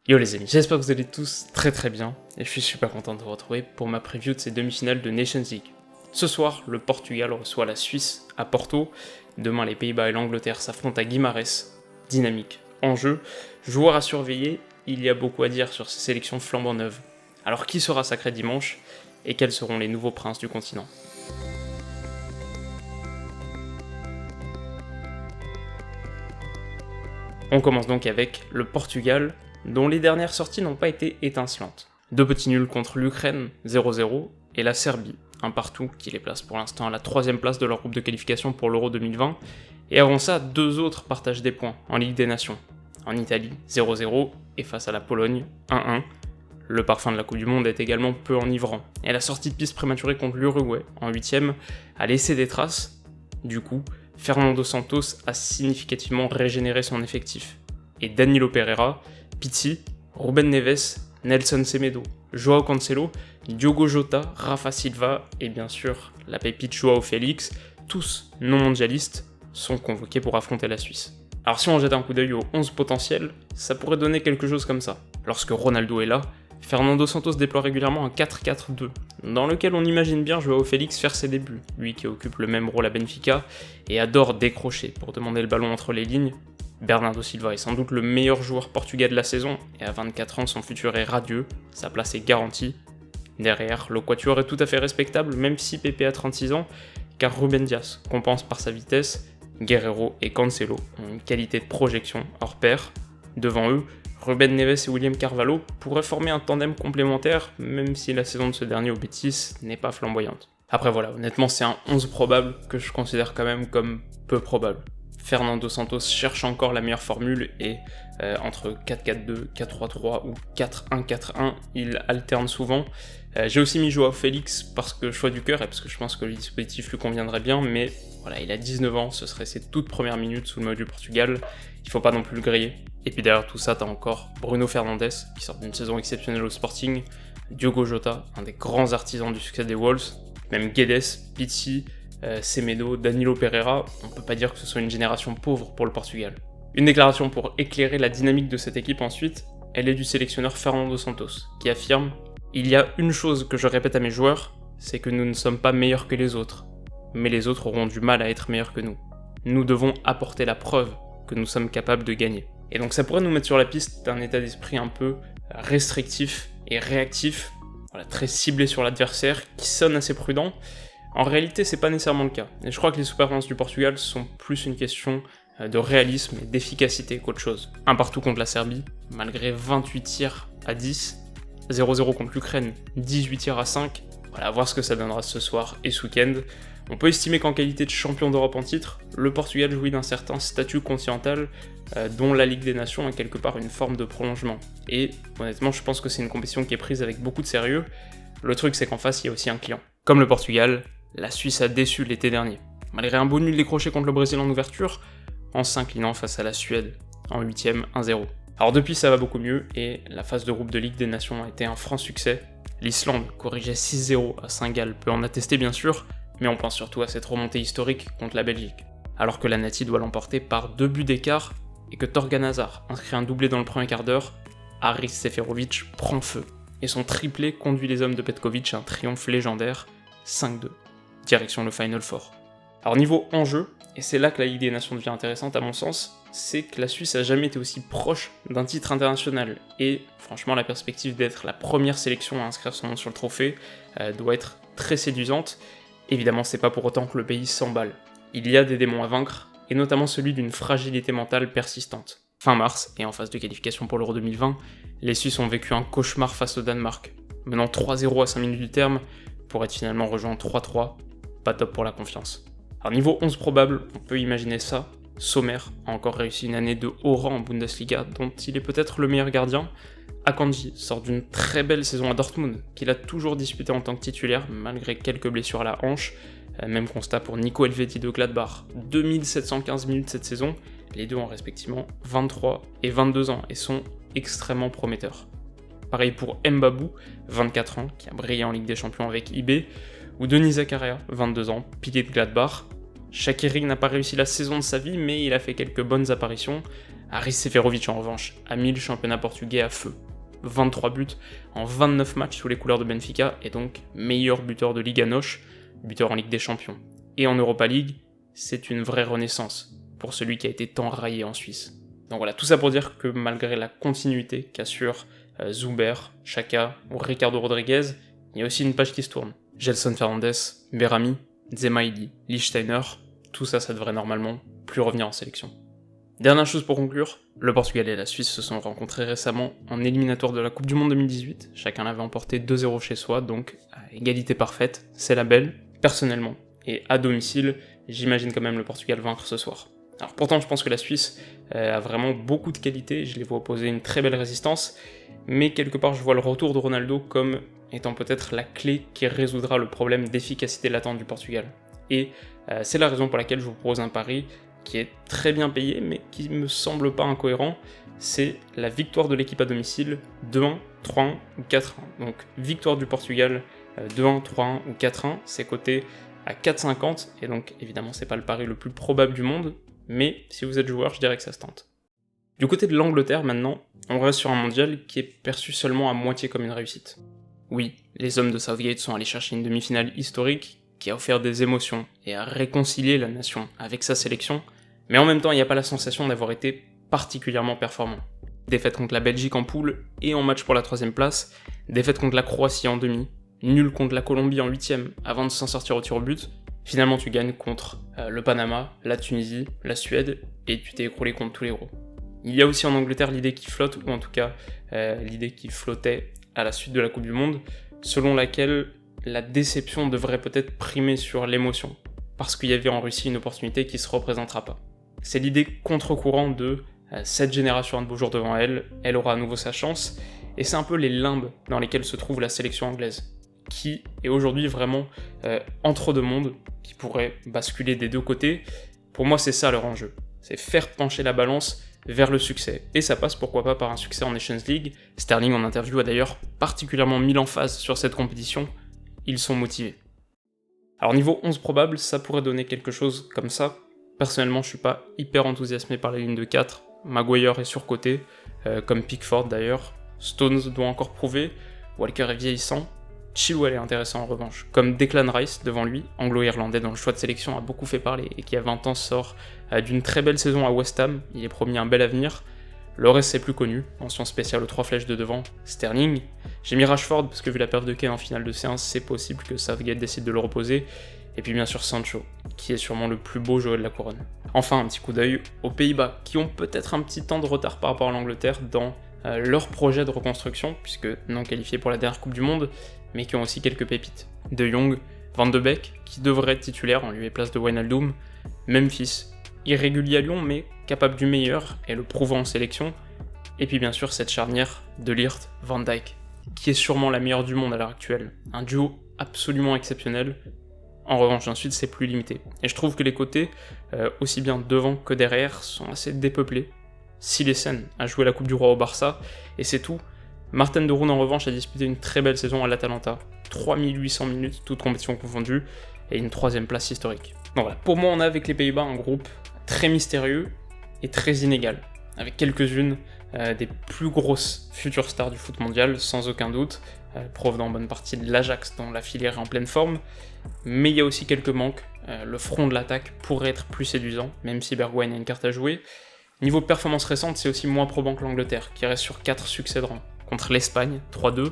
Yo les amis, j'espère que vous allez tous très bien, et je suis super content de vous retrouver pour ma preview de ces demi-finales de Nations League. Ce soir, le Portugal reçoit la Suisse à Porto, demain les Pays-Bas et l'Angleterre s'affrontent à Guimarães, dynamique, enjeu, joueur à surveiller, il y a beaucoup à dire sur ces sélections flambant neuves. Alors qui sera sacré dimanche, et quels seront les nouveaux princes du continent ? On commence donc avec le Portugal, dont les dernières sorties n'ont pas été étincelantes. Deux petits nuls contre l'Ukraine, 0-0, et la Serbie, un partout qui les place pour l'instant à la 3ème place de leur groupe de qualification pour l'Euro 2020, et avant ça, deux autres partagent des points en Ligue des Nations. En Italie, 0-0, et face à la Pologne, 1-1. Le parfum de la Coupe du Monde est également peu enivrant, et la sortie de piste prématurée contre l'Uruguay, en 8ème, a laissé des traces. Du coup, Fernando Santos a significativement régénéré son effectif. Et Danilo Pereira, Pizzi, Ruben Neves, Nelson Semedo, Joao Cancelo, Diogo Jota, Rafa Silva et bien sûr la pépite Joao Félix, tous non mondialistes, sont convoqués pour affronter la Suisse. Alors si on jette un coup d'œil aux 11 potentiels, ça pourrait donner quelque chose comme ça. Lorsque Ronaldo est là, Fernando Santos déploie régulièrement un 4-4-2, dans lequel on imagine bien Joao Félix faire ses débuts, lui qui occupe le même rôle à Benfica et adore décrocher pour demander le ballon entre les lignes. Bernardo Silva est sans doute le meilleur joueur portugais de la saison, et à 24 ans son futur est radieux, sa place est garantie. Derrière, le quatuor est tout à fait respectable, même si Pepe a 36 ans, car Ruben Dias compense par sa vitesse, Guerreiro et Cancelo ont une qualité de projection hors pair. Devant eux, Ruben Neves et William Carvalho pourraient former un tandem complémentaire, même si la saison de ce dernier au Betis n'est pas flamboyante. Après voilà, honnêtement c'est un 11 probable que je considère quand même comme peu probable. Fernando Santos cherche encore la meilleure formule et entre 4-4-2, 4-3-3 ou 4-1-4-1, il alterne souvent. J'ai aussi mis Joao Félix parce que choix du cœur et parce que je pense que le dispositif lui conviendrait bien, mais voilà, il a 19 ans, ce serait ses toutes premières minutes sous le maillot du Portugal, il faut pas non plus le griller. Et puis derrière tout ça, t'as encore Bruno Fernandes qui sort d'une saison exceptionnelle au Sporting, Diogo Jota, un des grands artisans du succès des Wolves, même Guedes, Pizzi, Semedo, Danilo Pereira, on peut pas dire que ce soit une génération pauvre pour le Portugal. Une déclaration pour éclairer la dynamique de cette équipe ensuite, elle est du sélectionneur Fernando Santos, qui affirme « Il y a une chose que je répète à mes joueurs, c'est que nous ne sommes pas meilleurs que les autres, mais les autres auront du mal à être meilleurs que nous. Nous devons apporter la preuve que nous sommes capables de gagner. » Et donc ça pourrait nous mettre sur la piste d'un état d'esprit un peu restrictif et réactif, voilà, très ciblé sur l'adversaire, qui sonne assez prudent. En réalité, c'est pas nécessairement le cas. Et je crois que les sous-performances du Portugal sont plus une question de réalisme et d'efficacité qu'autre chose. Un partout contre la Serbie, malgré 28 tirs à 10, 0-0 contre l'Ukraine, 18 tirs à 5. Voilà, à voir ce que ça donnera ce soir et ce week-end. On peut estimer qu'en qualité de champion d'Europe en titre, le Portugal jouit d'un certain statut continental dont la Ligue des Nations est quelque part une forme de prolongement. Et honnêtement, je pense que c'est une compétition qui est prise avec beaucoup de sérieux. Le truc, c'est qu'en face, il y a aussi un client. Comme le Portugal, la Suisse a déçu l'été dernier. Malgré un beau nul décroché contre le Brésil en ouverture, en s'inclinant face à la Suède, en 8ème, 1-0. Alors depuis, ça va beaucoup mieux, et la phase de groupe de Ligue des Nations a été un franc succès. L'Islande, corrigée 6-0 à Saint-Gall, peut en attester bien sûr, mais on pense surtout à cette remontée historique contre la Belgique. Alors que la Nati doit l'emporter par 2 buts d'écart, et que Torgan Hazard inscrit un doublé dans le premier quart d'heure, Haris Seferovic prend feu, et son triplé conduit les hommes de Petkovic à un triomphe légendaire, 5-2. Direction le Final Four. Alors niveau enjeu, et c'est là que la Ligue des Nations devient intéressante à mon sens, c'est que la Suisse a jamais été aussi proche d'un titre international, et franchement la perspective d'être la première sélection à inscrire son nom sur le trophée doit être très séduisante. Évidemment c'est pas pour autant que le pays s'emballe. Il y a des démons à vaincre, et notamment celui d'une fragilité mentale persistante. Fin mars, et en phase de qualification pour l'Euro 2020, les Suisses ont vécu un cauchemar face au Danemark, menant 3-0 à 5 minutes du terme, pour être finalement rejoint 3-3, pas top pour la confiance. Alors niveau 11 probable, on peut imaginer ça. Sommer a encore réussi une année de haut rang en Bundesliga, dont il est peut-être le meilleur gardien. Akanji sort d'une très belle saison à Dortmund, qu'il a toujours disputé en tant que titulaire, malgré quelques blessures à la hanche. Même constat pour Nico Elvedi de Gladbach, 2715 minutes cette saison, les deux ont respectivement 23 et 22 ans, et sont extrêmement prometteurs. Pareil pour Mbabou, 24 ans, qui a brillé en Ligue des Champions avec IB, ou Denis Zakaria, 22 ans, pilier de Gladbach. Shaqiri n'a pas réussi la saison de sa vie, mais il a fait quelques bonnes apparitions. Haris Seferovic en revanche a mis le championnat portugais à feu. 23 buts en 29 matchs sous les couleurs de Benfica et donc meilleur buteur de Liga NOS, buteur en Ligue des Champions. Et en Europa League, c'est une vraie renaissance pour celui qui a été tant raillé en Suisse. Donc voilà, tout ça pour dire que malgré la continuité qu'assurent Zuber, Xhaka ou Ricardo Rodriguez, il y a aussi une page qui se tourne. Gelson Fernandes, Berami, Zemaili, Lichtsteiner, tout ça devrait normalement plus revenir en sélection. Dernière chose pour conclure, le Portugal et la Suisse se sont rencontrés récemment en éliminatoire de la Coupe du Monde 2018, chacun l'avait emporté 2-0 chez soi, donc à égalité parfaite, c'est la belle. Personnellement, et à domicile, j'imagine quand même le Portugal vaincre ce soir. Alors pourtant je pense que la Suisse a vraiment beaucoup de qualités, je les vois opposer une très belle résistance, mais quelque part je vois le retour de Ronaldo comme étant peut-être la clé qui résoudra le problème d'efficacité latente du Portugal. Et c'est la raison pour laquelle je vous propose un pari qui est très bien payé, mais qui me semble pas incohérent, c'est la victoire de l'équipe à domicile 2-1, 3-1 ou 4-1. Donc victoire du Portugal 2-1, 3-1 ou 4-1, c'est coté à 4,50, et donc évidemment c'est pas le pari le plus probable du monde, mais si vous êtes joueur, je dirais que ça se tente. Du côté de l'Angleterre maintenant, on reste sur un mondial qui est perçu seulement à moitié comme une réussite. Oui, les hommes de Southgate sont allés chercher une demi-finale historique qui a offert des émotions et a réconcilié la nation avec sa sélection, mais en même temps il n'y a pas la sensation d'avoir été particulièrement performant. Défaite contre la Belgique en poule et en match pour la 3ème place, défaite contre la Croatie en demi, nul contre la Colombie en 8ème avant de s'en sortir au tir au but, finalement tu gagnes contre le Panama, la Tunisie, la Suède, et tu t'es écroulé contre tous les gros. Il y a aussi en Angleterre l'idée qui flotte, ou en tout cas l'idée qui flottait à la suite de la Coupe du Monde, selon laquelle la déception devrait peut-être primer sur l'émotion, parce qu'il y avait en Russie une opportunité qui se représentera pas. C'est l'idée contre-courant de cette génération a de beaux jours devant elle, elle aura à nouveau sa chance, et c'est un peu les limbes dans lesquelles se trouve la sélection anglaise, qui est aujourd'hui vraiment entre deux mondes, qui pourrait basculer des deux côtés. Pour moi c'est ça leur enjeu, c'est faire pencher la balance vers le succès, et ça passe pourquoi pas par un succès en Nations League. Sterling en interview a d'ailleurs particulièrement mis l'emphase sur cette compétition, ils sont motivés. Alors niveau 11 probable, ça pourrait donner quelque chose comme ça. Personnellement je suis pas hyper enthousiasmé par la ligne de 4, Maguire est surcoté, comme Pickford d'ailleurs, Stones doit encore prouver, Walker est vieillissant, Chilwell est intéressant en revanche, comme Declan Rice devant lui, anglo-irlandais dont le choix de sélection a beaucoup fait parler et qui à 20 ans sort d'une très belle saison à West Ham, il est promis un bel avenir. Le reste c'est plus connu, mention spéciale aux 3 flèches de devant, Sterling. J'ai mis Rashford parce que vu la perte de Kane en finale de séance, c'est possible que Southgate décide de le reposer. Et puis bien sûr Sancho, qui est sûrement le plus beau joueur de la couronne. Enfin un petit coup d'œil aux Pays-Bas, qui ont peut-être un petit temps de retard par rapport à l'Angleterre dans leur projet de reconstruction, puisque non qualifiés pour la dernière Coupe du Monde, mais qui ont aussi quelques pépites. De Jong, Van de Beek, qui devrait être titulaire en lieu et place de Wijnaldum, Memphis, irrégulier à Lyon mais capable du meilleur et le prouvant en sélection, et puis bien sûr cette charnière de Ligt, Van Dijk, qui est sûrement la meilleure du monde à l'heure actuelle, un duo absolument exceptionnel. En revanche ensuite c'est plus limité, et je trouve que les côtés, aussi bien devant que derrière, sont assez dépeuplés. Silesen a joué la Coupe du Roi au Barça, et c'est tout. Martin de Roon en revanche a disputé une très belle saison à l'Atalanta, 3800 minutes, toutes compétitions confondues, et une 3ème place historique. Donc voilà, pour moi on a avec les Pays-Bas un groupe très mystérieux et très inégal, avec quelques-unes des plus grosses futures stars du foot mondial, sans aucun doute, provenant en bonne partie de l'Ajax dont la filière est en pleine forme, mais il y a aussi quelques manques, le front de l'attaque pourrait être plus séduisant, même si Bergwijn a une carte à jouer. Niveau performance récente, c'est aussi moins probant que l'Angleterre, qui reste sur 4 succès de rang, contre l'Espagne, 3-2,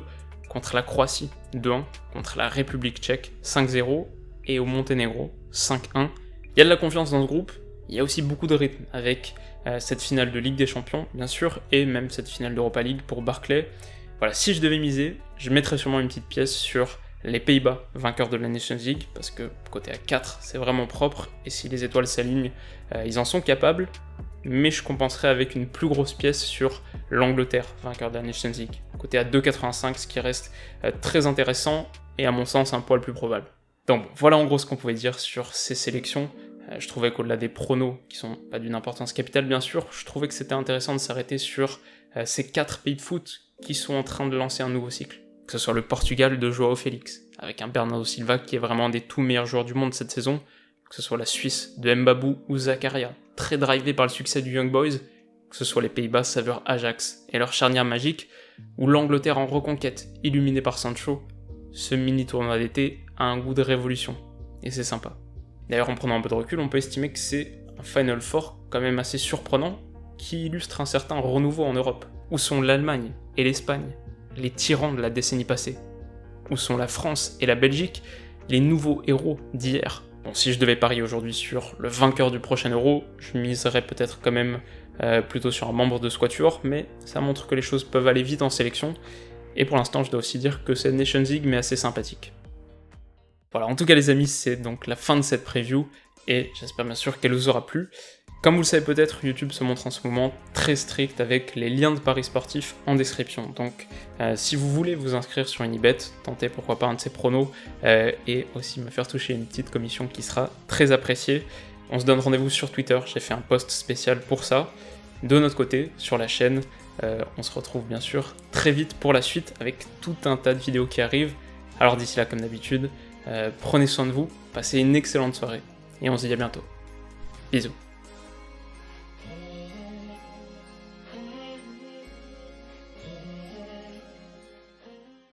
contre la Croatie, 2-1, contre la République tchèque, 5-0, et au Monténégro, 5-1. Il y a de la confiance dans ce groupe, il y a aussi beaucoup de rythme, avec cette finale de Ligue des Champions, bien sûr, et même cette finale d'Europa League pour Barclay. Voilà, si je devais miser, je mettrais sûrement une petite pièce sur les Pays-Bas, vainqueurs de la Nations League, parce que côté à 4, c'est vraiment propre, et si les étoiles s'alignent, ils en sont capables, mais je compenserais avec une plus grosse pièce sur l'Angleterre, vainqueur de la Nations League, côté à 2,85, ce qui reste très intéressant, et à mon sens un poil plus probable. Donc voilà en gros ce qu'on pouvait dire sur ces sélections. Je trouvais qu'au-delà des pronos, qui sont pas d'une importance capitale bien sûr, je trouvais que c'était intéressant de s'arrêter sur ces 4 pays de foot qui sont en train de lancer un nouveau cycle. Que ce soit le Portugal de João Félix, avec un Bernardo Silva qui est vraiment un des tout meilleurs joueurs du monde cette saison, que ce soit la Suisse de Mbabou ou Zakaria, très drivé par le succès du Young Boys, que ce soit les Pays-Bas saveur Ajax et leur charnière magique, ou l'Angleterre en reconquête, illuminée par Sancho, ce mini tournoi d'été a un goût de révolution, et c'est sympa. D'ailleurs, en prenant un peu de recul, on peut estimer que c'est un Final Four quand même assez surprenant, qui illustre un certain renouveau en Europe. Où sont l'Allemagne et l'Espagne, les tyrans de la décennie passée? Où sont la France et la Belgique, les nouveaux héros d'hier? Bon, si je devais parier aujourd'hui sur le vainqueur du prochain Euro, je miserais peut-être quand même plutôt sur un membre de ce quatuor, mais ça montre que les choses peuvent aller vite en sélection, et pour l'instant je dois aussi dire que cette Nations League m'est assez sympathique. Voilà, en tout cas les amis, c'est donc la fin de cette preview, et j'espère bien sûr qu'elle vous aura plu. Comme vous le savez peut-être, YouTube se montre en ce moment très strict avec les liens de paris sportifs en description. Donc si vous voulez vous inscrire sur Unibet, tentez pourquoi pas un de ces pronos et aussi me faire toucher une petite commission qui sera très appréciée. On se donne rendez-vous sur Twitter, j'ai fait un post spécial pour ça. De notre côté, sur la chaîne, on se retrouve bien sûr très vite pour la suite avec tout un tas de vidéos qui arrivent. Alors d'ici là, comme d'habitude, prenez soin de vous, passez une excellente soirée et on se dit à bientôt. Bisous.